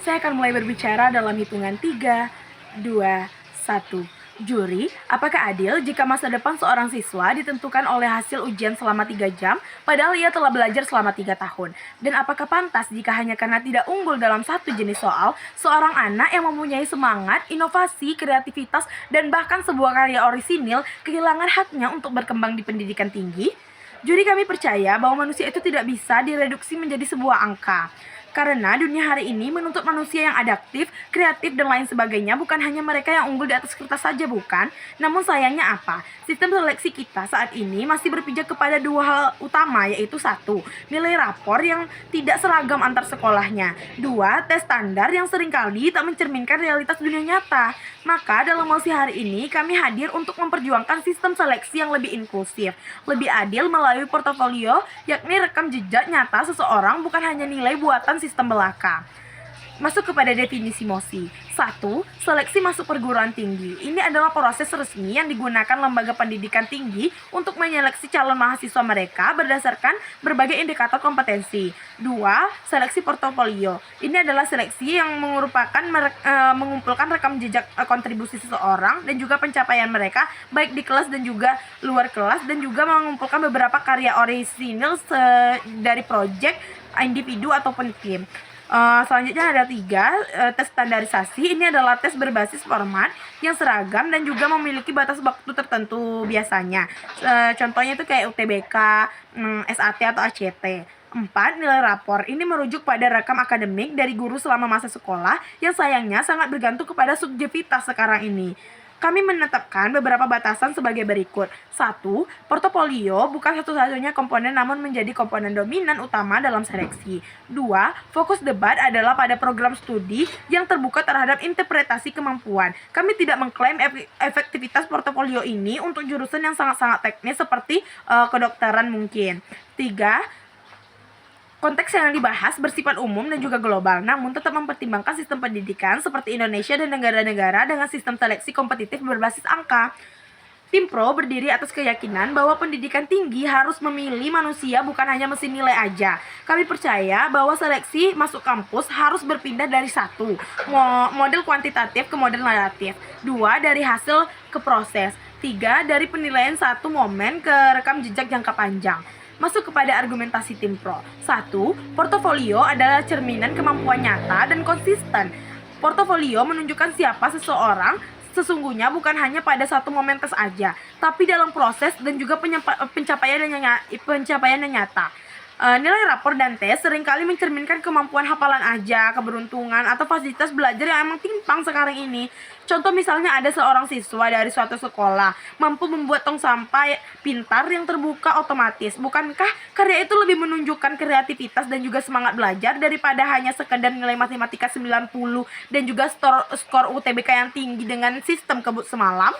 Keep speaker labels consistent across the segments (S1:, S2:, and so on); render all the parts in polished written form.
S1: Saya akan mulai berbicara dalam hitungan 3, 2, 1. Juri, apakah adil jika masa depan seorang siswa ditentukan oleh hasil ujian selama 3 jam, padahal ia telah belajar selama 3 tahun? Dan apakah pantas jika hanya karena tidak unggul dalam satu jenis soal, seorang anak yang mempunyai semangat, inovasi, kreativitas, dan bahkan sebuah karya orisinil kehilangan haknya untuk berkembang di pendidikan tinggi? Juri kami percaya bahwa manusia itu tidak bisa direduksi menjadi sebuah angka. Karena dunia hari ini menuntut manusia yang adaptif, kreatif, dan lain sebagainya, bukan hanya mereka yang unggul di atas kertas saja, bukan? Namun sayangnya apa? Sistem seleksi kita saat ini masih berpijak kepada dua hal utama, yaitu satu, nilai rapor yang tidak seragam antar sekolahnya. Dua, tes standar yang seringkali tak mencerminkan realitas dunia nyata. Maka dalam mosi hari ini kami hadir untuk memperjuangkan sistem seleksi yang lebih inklusif, lebih adil melalui portofolio, yakni rekam jejak nyata seseorang, bukan hanya nilai buatan sistem belaka. Masuk kepada definisi mosi. 1. Seleksi masuk perguruan tinggi. Ini adalah proses resmi yang digunakan lembaga pendidikan tinggi untuk menyeleksi calon mahasiswa mereka berdasarkan berbagai indikator kompetensi. 2. Seleksi portofolio. Ini adalah seleksi yang mengumpulkan rekam jejak kontribusi seseorang dan juga pencapaian mereka baik di kelas dan juga luar kelas, dan juga mengumpulkan beberapa karya orisinil dari proyek, individu ataupun tim. Selanjutnya ada 3, tes standarisasi. Ini adalah tes berbasis format yang seragam dan juga memiliki batas waktu tertentu biasanya. Contohnya itu kayak UTBK, SAT atau ACT. 4. Nilai rapor. Ini merujuk pada rekam akademik dari guru selama masa sekolah yang sayangnya sangat bergantung kepada subjektivitas sekarang ini. Kami menetapkan beberapa batasan sebagai berikut. 1. Portofolio bukan satu-satunya komponen namun menjadi komponen dominan utama dalam seleksi. 2. Fokus debat adalah pada program studi yang terbuka terhadap interpretasi kemampuan. Kami tidak mengklaim efektivitas portofolio ini untuk jurusan yang sangat-sangat teknis seperti kedokteran mungkin. 3. Konteks yang dibahas bersifat umum dan juga global, namun tetap mempertimbangkan sistem pendidikan seperti Indonesia dan negara-negara dengan sistem seleksi kompetitif berbasis angka. Tim Pro berdiri atas keyakinan bahwa pendidikan tinggi harus memilih manusia, bukan hanya mesin nilai aja. Kami percaya bahwa seleksi masuk kampus harus berpindah dari 1. Model kuantitatif ke model naratif. 2. Dari hasil ke proses. 3. Dari penilaian satu momen ke rekam jejak jangka panjang. Masuk kepada argumentasi tim Pro. 1. Portofolio adalah cerminan kemampuan nyata dan konsisten. Portofolio menunjukkan siapa seseorang sesungguhnya bukan hanya pada satu momen tes aja, tapi dalam proses dan juga pencapaian yang nyata. Nilai rapor dan tes seringkali mencerminkan kemampuan hafalan aja, keberuntungan, atau fasilitas belajar yang emang timpang sekarang ini. Contoh misalnya ada seorang siswa dari suatu sekolah mampu membuat tong sampah pintar yang terbuka otomatis. Bukankah karya itu lebih menunjukkan kreativitas dan juga semangat belajar daripada hanya sekedar nilai matematika 90 dan juga skor UTBK yang tinggi dengan sistem kebut semalam?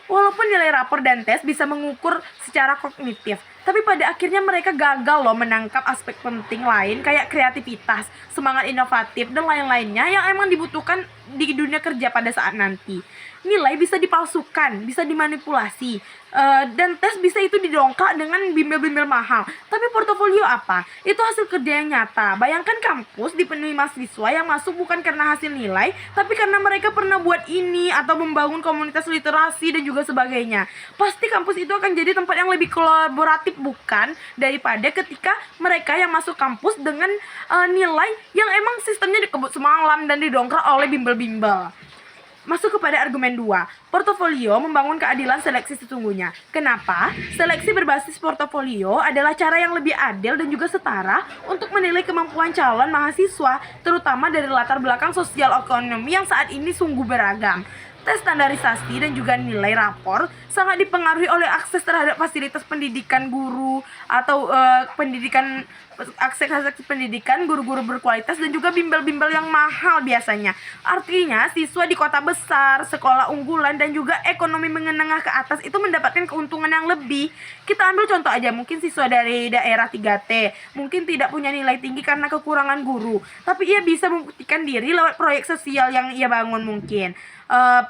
S1: Walaupun nilai rapor dan tes bisa mengukur secara kognitif, tapi pada akhirnya mereka gagal loh menangkap aspek penting lain kayak kreativitas, semangat inovatif, dan lain-lainnya yang emang dibutuhkan di dunia kerja pada saat nanti. Nilai bisa dipalsukan, bisa dimanipulasi, dan tes bisa itu didongkrak dengan bimbel-bimbel mahal. Tapi portofolio apa? Itu hasil kerja yang nyata. Bayangkan kampus dipenuhi mahasiswa yang masuk bukan karena hasil nilai, tapi karena mereka pernah buat ini atau membangun komunitas literasi dan juga sebagainya. Pasti kampus itu akan jadi tempat yang lebih kolaboratif, bukan? Daripada ketika mereka yang masuk kampus dengan nilai yang emang sistemnya dikebut semalam dan didongkrak oleh bimbel-bimbel. Masuk kepada argumen 2. Portofolio membangun keadilan seleksi sesungguhnya. Kenapa? Seleksi berbasis portofolio adalah cara yang lebih adil dan juga setara untuk menilai kemampuan calon mahasiswa, terutama dari latar belakang sosial ekonomi yang saat ini sungguh beragam. Tes standarisasi dan juga nilai rapor sangat dipengaruhi oleh akses terhadap fasilitas pendidikan guru atau akses pendidikan guru-guru berkualitas dan juga bimbel-bimbel yang mahal biasanya. Artinya siswa di kota besar, sekolah unggulan dan juga ekonomi menengah ke atas itu mendapatkan keuntungan yang lebih. Kita ambil contoh aja, mungkin siswa dari daerah 3T mungkin tidak punya nilai tinggi karena kekurangan guru, tapi ia bisa membuktikan diri lewat proyek sosial yang ia bangun mungkin.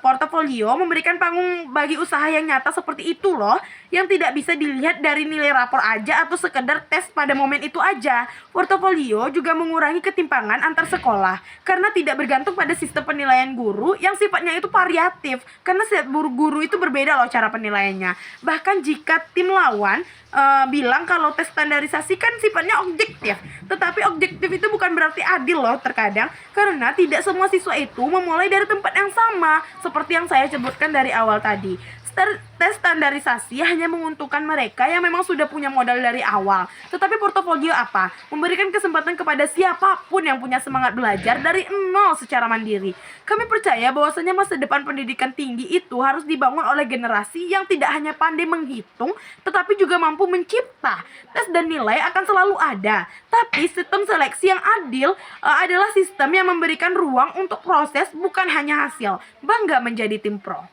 S1: Portofolio memberikan panggung bagi usaha yang nyata seperti itu loh, yang tidak bisa dilihat dari nilai rapor aja atau sekedar tes pada momen itu aja. Portofolio juga mengurangi ketimpangan antar sekolah karena tidak bergantung pada sistem penilaian guru yang sifatnya itu variatif, karena setiap guru itu berbeda loh cara penilaiannya. Bahkan jika tim lawan bilang kalau tes standarisasi kan sifatnya objektif, tetapi objektif itu bukan berarti adil loh terkadang, karena tidak semua siswa itu memulai dari tempat yang sama, seperti yang saya sebutkan dari awal tadi. Tes standarisasi hanya menguntungkan mereka yang memang sudah punya modal dari awal. Tetapi portofolio apa? Memberikan kesempatan kepada siapapun yang punya semangat belajar dari nol secara mandiri. Kami percaya bahwasanya masa depan pendidikan tinggi itu harus dibangun oleh generasi yang tidak hanya pandai menghitung, tetapi juga mampu mencipta. Tes dan nilai akan selalu ada, tapi sistem seleksi yang adil adalah sistem yang memberikan ruang untuk proses, bukan hanya hasil. Bangga menjadi tim pro.